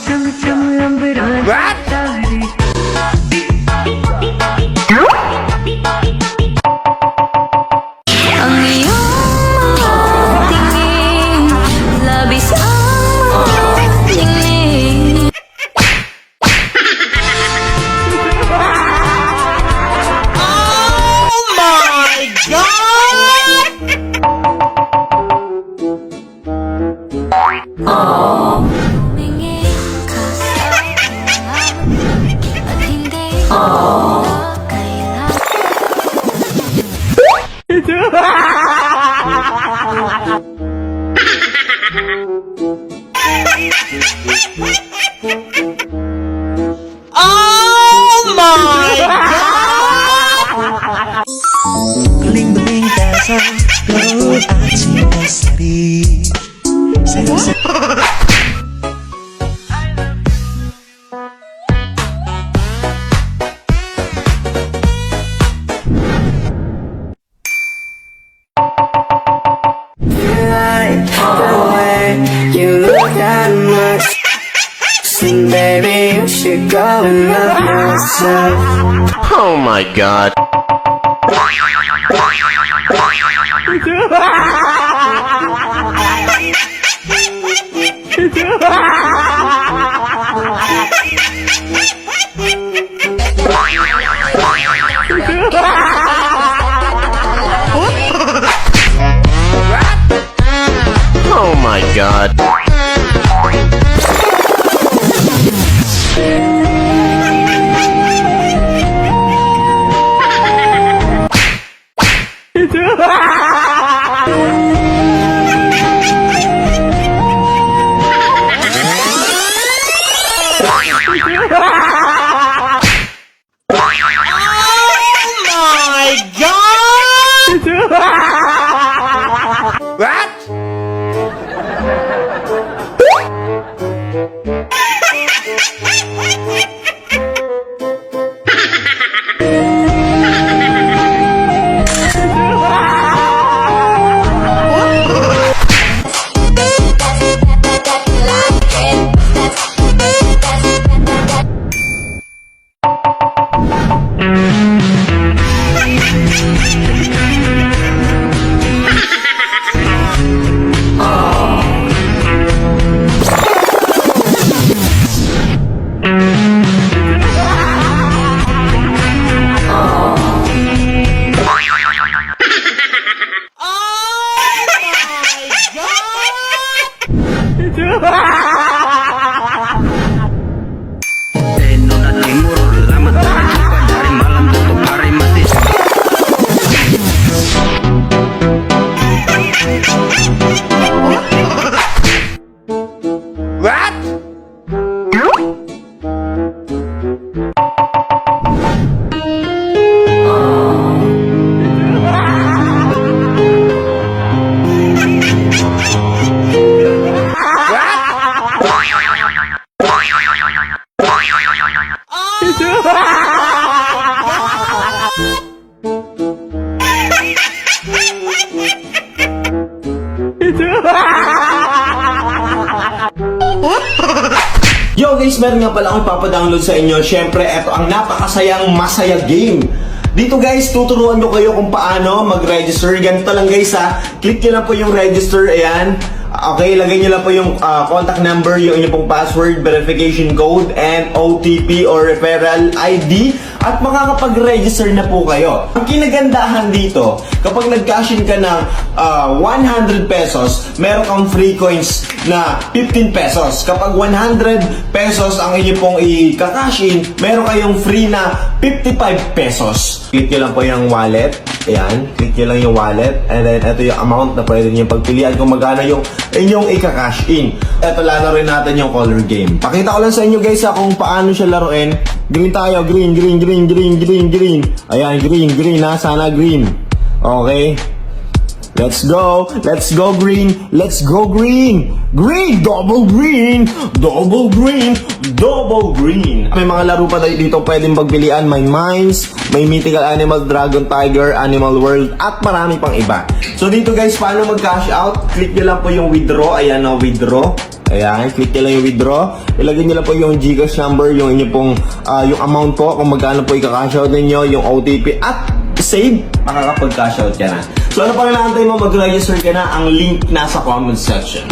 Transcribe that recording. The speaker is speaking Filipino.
Ang iyong mga tingin, labis ang mga tingin. Oh my God! Tumingin ka sa akin at hindi mo kailangan. Oh my God! Bling-bling ka sa loob at sinasari. You look that much. Sing, baby, you should go and love yourself. Oh my God! Oh my God! Oh my God! What? Yo guys, meron nga pala akong ipapadownload sa inyo. Syempre, eto ang napakasayang masaya game. Dito guys, tuturuan ko kayo kung paano mag-register. Ganito lang guys ha. Click nyo lang po yung register. Ayan. Okay, lagay nyo lang po yung contact number, yung inyong pong password, verification code, and OTP or referral ID. At makakapag-register na po kayo. Ang kinagandahan dito, kapag nag-cash in ka ng 100 pesos, meron kang free coins na 15 pesos. Kapag 100 pesos ang inyo pong i-cash in, meron kayong free na 55 pesos. Click nyo lang po yung wallet. Ayan, click nyo lang yung wallet. And then, ito yung amount na pwede nyo pagpilian kung magkano yung inyong i-cash in. Ito, laro rin natin yung color game. Pakita ko lang sa inyo guys kung paano siya laruin. Green tayo, green, green, green, green, green, green. Ayan, green, green ha, sana green. Okay. Let's go green, let's go green. Green, double green, double green, double green. May mga laro pa dito pwedeng pagpilian. May mines, may mythical animal, dragon, tiger, animal world, at marami pang iba. So dito guys, paano mag-cash out? Click nyo lang po yung withdraw. Ayan o, withdraw. Ayan, click nyo lang yung withdraw. Ilagay nyo lang po yung Gcash number, yung inyo pong, yung amount po, kung magkano po i-cash out ninyo, yung OTP, at save, makakapag-cash out ka na. So ano pa rin naantay mo, mag-register ka na, ang link nasa comment section.